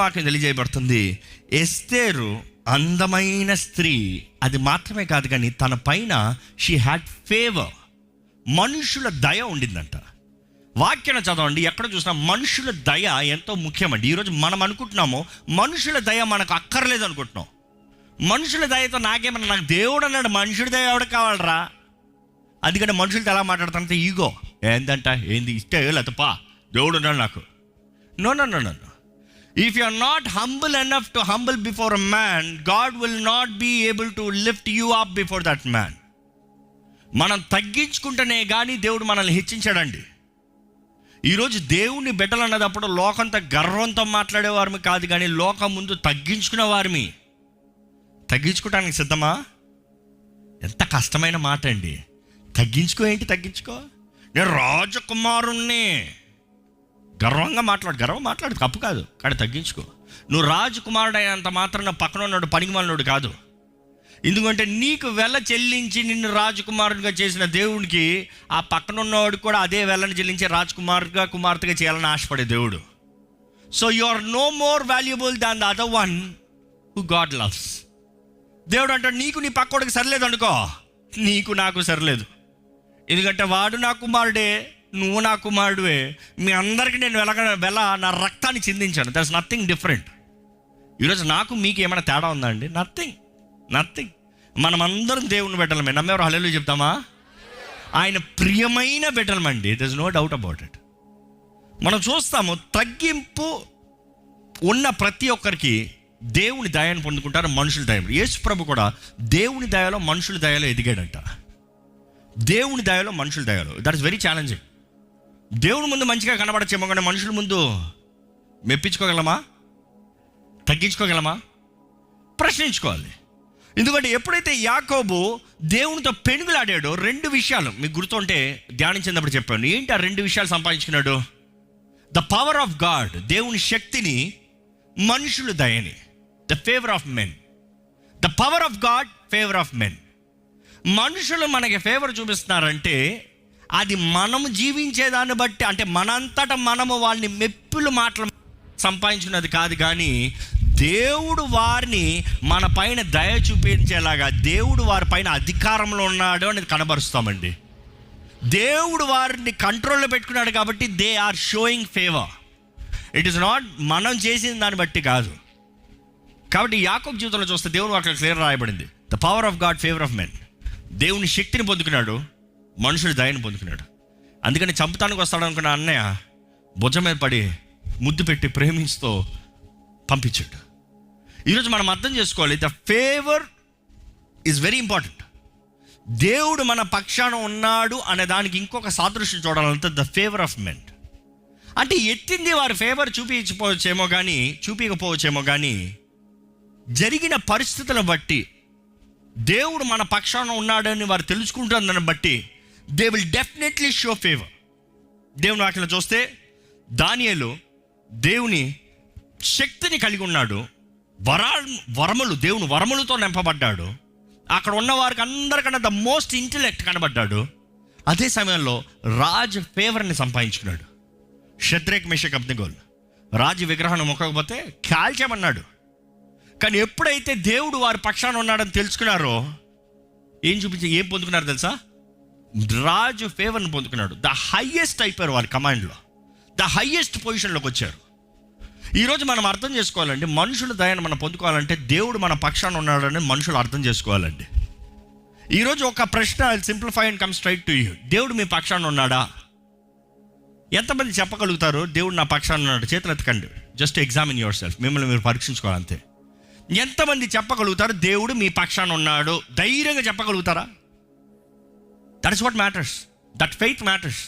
వాక్యం తెలియజేయబడుతుంది, ఎస్తేరు అందమైన స్త్రీ. అది మాత్రమే కాదు కానీ తన పైన షీ హ్యాడ్ ఫేవర్, మనుషుల దయ ఉండిందంట. వాక్యం చదవండి, ఎక్కడ చూసినా మనుషుల దయ ఎంతో ముఖ్యమండి. ఈరోజు మనం అనుకుంటున్నాము మనుషుల దయ మనకు అక్కర్లేదు అనుకుంటున్నాం. మనుషుల దయతో నాకేమన్నా, నాకు దేవుడు అన్నాడు, మనుషుడి దయ ఎవరికి కావాలరా? అందుకంటే మనుషులతో ఎలా మాట్లాడతానంటే ఈగో, ఏందంట ఏంది ఇస్తే లేకపోతే దేవుడు ఉన్నాడు నాకు. No no no no no. If you are not humble enough to humble before a man, God will not be able to lift you up before that man. మనం తగ్గించుకుంటేనే కానీ దేవుడు మనల్ని హెచ్చించాడండి. ఈరోజు దేవుని బిడ్డలు అన్నదప్పుడు లోకంతో గర్వంతో మాట్లాడేవారిమి కాదు, కానీ లోకం ముందు తగ్గించుకునే వారిమి. తగ్గించుకోవడానికి సిద్ధమా? ఎంత కష్టమైన మాట అండి. ఏంటి తగ్గించుకో, నేను రాజకుమారుణ్ణి. గర్వంగా మాట్లాడు తప్పు కాదు, కానీ తగ్గించుకో. నువ్వు రాజకుమారుడు అయినంత మాత్రాన పక్కన ఉన్నాడు పనికిమాలినోడు కాదు. ఎందుకంటే నీకు వెల చెల్లించి నిన్ను రాజకుమారుడిగా చేసిన దేవుడికి ఆ పక్కన ఉన్నవాడు కూడా అదే వెలను చెల్లించి రాజకుమారుడిగా కుమార్తెగా చేయాలని ఆశపడే దేవుడు. So you are no more valuable than the other one who God loves. దేవుడు అంటాడు, నీకు నీ పక్కోడికి సరిలేదు అనుకో, నీకు నాకు సరిలేదు. ఎందుకంటే వాడు నా కుమారుడే, నువ్వు నా కుమారుడువే. మీ అందరికీ నేను వెల నా రక్తాన్ని చిందించాను. That's nothing different. ఈరోజు నాకు మీకు ఏమైనా తేడా ఉందా అండి? నథింగ్. మనం అందరం దేవుని బిడ్డలమే. నమ్మేవారు హల్లెలూయా చెప్తామా? ఆయన ప్రియమైన బిడ్డలమండి. There is no doubt about it. మనం చూస్తాము, తగ్గింపు ఉన్న ప్రతి ఒక్కరికి దేవుని దయను పొందుకుంటారు, మనుషుల దయ. యేసు ప్రభు కూడా దేవుని దయలో మనుషుల దయలో ఎదిగాడంట. దేవుని దయలో మనుషుల దయలో. That is very challenging. దేవుని ముందు మంచిగా కనబడచ్చేమో కానీ మనుషుల ముందు మెప్పించుకోగలమా? తగ్గించుకోగలమా? ప్రశ్నించుకోవాలి. ఎందుకంటే ఎప్పుడైతే యాకోబు దేవునితో పెనుగులాడాడో, 2 విషయాలు మీకు గుర్తుంటే ధ్యానించినప్పుడు చెప్పాను. ఏంటి ఆ 2 విషయాలు సంపాదించుకున్నాడు? ద పవర్ ఆఫ్ గాడ్, దేవుని శక్తిని, మనుషుల దయని. The favour of men. The power of God, favour of men. మనుషులు మనకి ఫేవర్ చూపిస్తున్నారంటే అది మనము జీవించేదాన్ని బట్టి, అంటే మనంతటా మనము వాళ్ళని మెప్పులు మాటలు సంపాదించుకున్నది కాదు, కానీ దేవుడు వారిని మన పైన దయ చూపించేలాగా, దేవుడు వారి పైన అధికారంలో ఉన్నాడు అనేది కనబరుస్తామండి. దేవుడు వారిని కంట్రోల్లో పెట్టుకున్నాడు కాబట్టి they are showing favour. It is not మనం చేసిన దాన్ని బట్టి కాదు. కాబట్టి యాకోబు జీవితంలో చూస్తే దేవుడు అక్కడ క్లియర్ రాయబడింది, the power of God, favour of men. దేవుని శక్తిని పొందుకున్నాడు, మనుషుడి దయని పొందుకున్నాడు. అందుకని చంపుతానికి వస్తాడు అనుకున్న అన్నయ్య భుజం మీద పడి ముద్దు పెట్టి ప్రేమిస్తూ పంపించాడు. ఈరోజు మనం అర్థం చేసుకోవాలి, the favour is very important. దేవుడు మన పక్షాన ఉన్నాడు అనే దానికి ఇంకొక సాదృశ్యం చూడాలంటే ద ఫేవర్ ఆఫ్ మెన్. అంటే ఎత్తింది వారి ఫేవర్ చూపించకపోవచ్చేమో కానీ జరిగిన పరిస్థితులను బట్టి, దేవుడు మన పక్షాన ఉన్నాడని వారు తెలుసుకుంటుందని బట్టి they will definitely show favour. దేవుని వాక్యంలో చూస్తే దానియేలు దేవుని శక్తిని కలిగి ఉన్నాడు, వరములు, దేవుని వరములతో నింపబడ్డాడు. అక్కడ ఉన్న వారికి అందరికన్నా ద మోస్ట్ ఇంటెలెక్ట్ కనబడ్డాడు. అదే సమయంలో రాజు ఫేవర్ని సంపాదించుకున్నాడు. షద్రేక్ మేషక్ అబ్దెగోలు రాజు విగ్రహాన్ని మొక్కకపోతే కాల్చేమన్నాడు. కానీ ఎప్పుడైతే దేవుడు వారి పక్షాన ఉన్నాడని తెలుసుకున్నారో ఏం పొందుకున్నారు తెలుసా? రాజు ఫేవర్ని పొందుకున్నాడు. ద హైయెస్ట్ అయిపోయారు వారి కమాండ్లో, ద హైయెస్ట్ పొజిషన్లోకి వచ్చారు. ఈరోజు మనం అర్థం చేసుకోవాలండి, మనుషుల దయను మనం పొందుకోవాలంటే దేవుడు మన పక్షాన ఉన్నాడని మనుషులు అర్థం చేసుకోవాలండి. ఈరోజు ఒక ప్రశ్న, simplify and come straight to you. దేవుడు మీ పక్షాన ఉన్నాడా? ఎంతమంది చెప్పగలుగుతారు దేవుడు నా పక్షాన ఉన్నాడు? చేతులు ఎత్తకండి. Just examine yourself. మిమ్మల్ని మీరు పరీక్షించుకోవాలంతే. ఎంతమంది చెప్పగలుగుతారు దేవుడు మీ పక్షాన ఉన్నాడు? ధైర్యంగా చెప్పగలుగుతారా? That is what matters. That faith matters.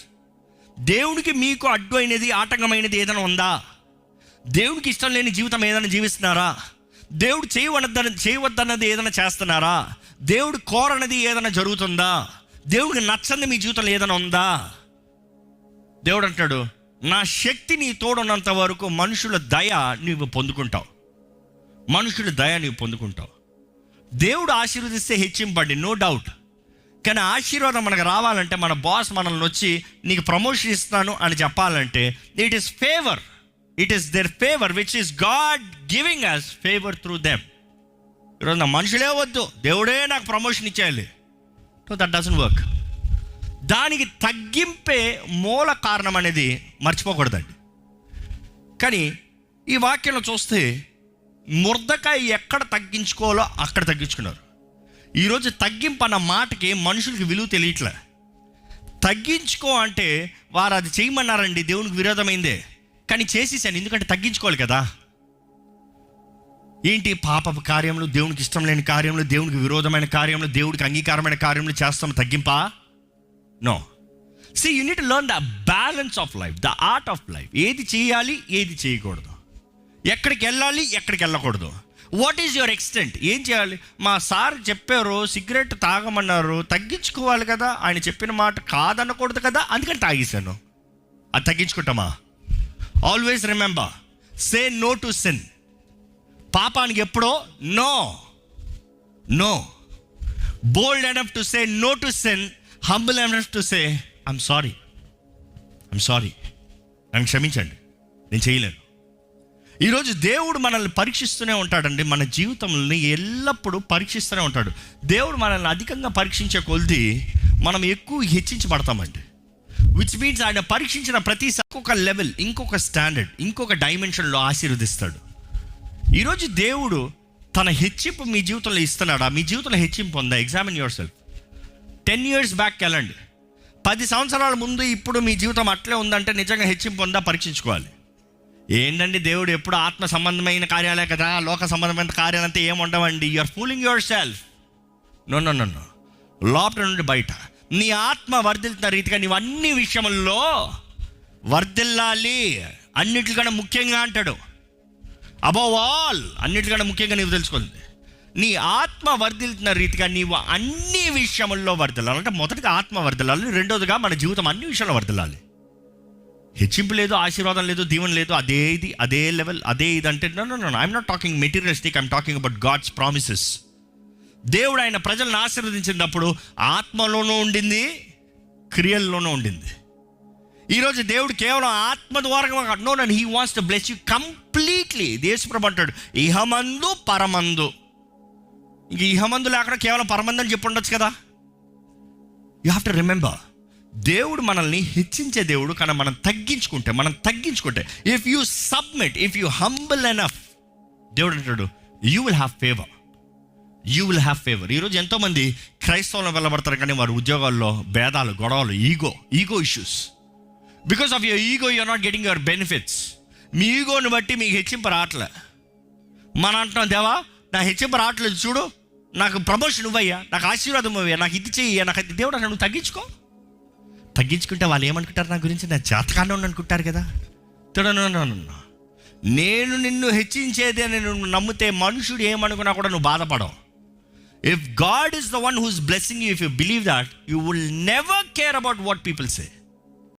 దేవుడికి మీకు అడ్డు అయినది, ఆటంకమైనది ఏదైనా ఉందా? దేవుడికి ఇష్టం లేని జీవితం ఏదైనా జీవిస్తున్నారా? దేవుడు చేయవద్దన్నది ఏదైనా చేస్తున్నారా? దేవుడు కోరనది ఏదైనా జరుగుతుందా? దేవుడికి నచ్చంది మీ జీవితంలో ఏదైనా ఉందా? దేవుడు అంటాడు, నా శక్తి నీ తోడున్నంత వరకు మనుషుల దయ నువ్వు పొందుకుంటావు. మనుషుల దయ నువ్వు పొందుకుంటావు. దేవుడు ఆశీర్వదిస్తే హెచ్చింపండి, నో డౌట్. కానీ ఆశీర్వాదం మనకు రావాలంటే, మన బాస్ మనల్ని వచ్చి నీకు ప్రమోషన్ ఇస్తాను అని చెప్పాలంటే it is favour. It is their favour which is God giving us favour through them. ఈరోజు నా మనుషులే వద్దు, దేవుడే నాకు ప్రమోషన్ ఇచ్చేయాలి. So that doesn't work. దానికి తగ్గింపే మూల కారణం అనేది మర్చిపోకూడదండి. కానీ ఈ వాక్యంలో చూస్తే మొర్దెకాయి ఎక్కడ తగ్గించుకోవాలో అక్కడ తగ్గించుకున్నారు. ఈరోజు తగ్గింపు అన్న మాటకి మనుషులకి విలువ తెలియట్లే. తగ్గించుకో అంటే వారు అది చేయమన్నారండి, దేవునికి విరోధమైందే, కానీ చేసేసాను ఎందుకంటే తగ్గించుకోవాలి కదా. ఏంటి పాప కార్యములు, దేవునికి ఇష్టం లేని కార్యములు, దేవునికి విరోధమైన కార్యములు, దేవుడికి అంగీకారమైన కార్యములు చేస్తాం తగ్గింపా? No. See, you need to learn the balance of life, the art of life. ఏది చేయాలి, ఏది చేయకూడదు, ఎక్కడికి వెళ్ళాలి, ఎక్కడికి వెళ్ళకూడదు. What is your extent? ఏం చేయాలి? మా సార్ చెప్పారు సిగరెట్ తాగమన్నారు, తగ్గించుకోవాలి కదా, ఆయన చెప్పిన మాట కాదనకూడదు కదా, అందుకని తాగేశాను. అది తగ్గించుకుంటామా? Always remember, say no to sin. పాపానికి ఎప్పుడో no no. Bold enough to say no to sin, humble enough to say I'm sorry, నన్ను క్షమించండి, నేను చేయలేను. ఈరోజు దేవుడు మనల్ని పరీక్షిస్తూనే ఉంటాడండి. మన జీవితంలో ఎల్లప్పుడూ పరీక్షిస్తూనే ఉంటాడు. దేవుడు మనల్ని అధికంగా పరీక్షించే కొలది మనం ఎక్కువ హెచ్చించబడతామండి. విచ్ మీన్స్ ఆయన పరీక్షించిన ప్రతిసారి ఇంకొక లెవెల్, ఇంకొక స్టాండర్డ్, ఇంకొక డైమెన్షన్లో ఆశీర్వదిస్తాడు. ఈరోజు దేవుడు తన హెచ్చింపు మీ జీవితంలో ఇస్తున్నాడా? మీ జీవితంలో హెచ్చింపు ఉందా? Examine your self. 10 years back వెళ్ళండి, 10 సంవత్సరాల ముందు ఇప్పుడు మీ జీవితం అట్లే ఉందంటే నిజంగా హెచ్చింపు ఉందా పరీక్షించుకోవాలి. ఏంటండి దేవుడు ఎప్పుడు ఆత్మ సంబంధమైన కార్యాలే కదా, లోక సంబంధమైన కార్యాలంతా ఏమి ఉండవండి. You are fooling yourself. No. లోపల నుండి బయట నీ ఆత్మ వర్ధిల్తున్న రీతిగా నీవు అన్ని విషయముల్లో వర్ధిల్లాలి. అన్నిటికన్నా ముఖ్యంగా అంటాడు, అబోవ్ ఆల్, అన్నిటికన్నా ముఖ్యంగా నీవు తెలుసుకుంది నీ ఆత్మ వర్ధిల్తున్న రీతిగా నీవు అన్ని విషయముల్లో వర్ధిల్లాలి. అంటే మొదటిగా ఆత్మ వర్ధిల్లాలి, రెండోదిగా మన జీవితం అన్ని విషయాల్లో వర్ధిల్లాలి. హెచ్చింపు లేదు, ఆశీర్వాదం లేదు, దీవెన లేదు, అదే లెవెల్, అదే ఇది అంటే no. I'm not talking materialistic, I'm talking about God's promises. దేవుడు ఆయన ప్రజలను ఆశీర్వదించినప్పుడు ఆత్మలోనూ ఉండింది, క్రియల్లోనూ ఉండింది. ఈరోజు దేవుడు కేవలం ఆత్మ ద్వారా no, he wants to bless you completely. యేసుప్రభువు అంటాడు ఇహమందు పరమందు. ఇంక ఇహమందు లేకుండా కేవలం పరమందు అని చెప్పి ఉండొచ్చు కదా. యూ హ్యావ్ టు రిమెంబర్, దేవుడు మనల్ని హెచ్చించే దేవుడు, కానీ మనం తగ్గించుకుంటే if you submit, if you humble enough, దేవుడు అంటాడు యూ విల్ హ్యావ్ ఫేవర్. ఈరోజు ఎంతోమంది క్రైస్తవులను వెళ్ళబడతారు, కానీ వారి ఉద్యోగాల్లో భేదాలు, గొడవలు, ego issues. Because of your ego you are not getting your benefits. మీ ఈగోని బట్టి మీకు హెచ్చింపు రావట్లే. మనం అంటున్నాం దేవా నా హెచ్చింపు రావట్లేదు చూడు, నాకు ప్రమోషన్ ఇవ్వయ్యా, నాకు ఆశీర్వాదం ఇవ్వయ్యా, నాకు ఇది చెయ్యా, నాకు అది. దేవుడు నువ్వు తగ్గించుకుంటే వాళ్ళు ఏమనుకుంటారు నా గురించి? నా జాతకాన్ని అనుకుంటారు కదా. నేను నిన్ను హెచ్చించేది అని నువ్వు నమ్మితే మనుషుడు ఏమనుకున్నా కూడా నువ్వు బాధపడవు. If God is the one who is blessing you, if you believe that, you will never care about what people say.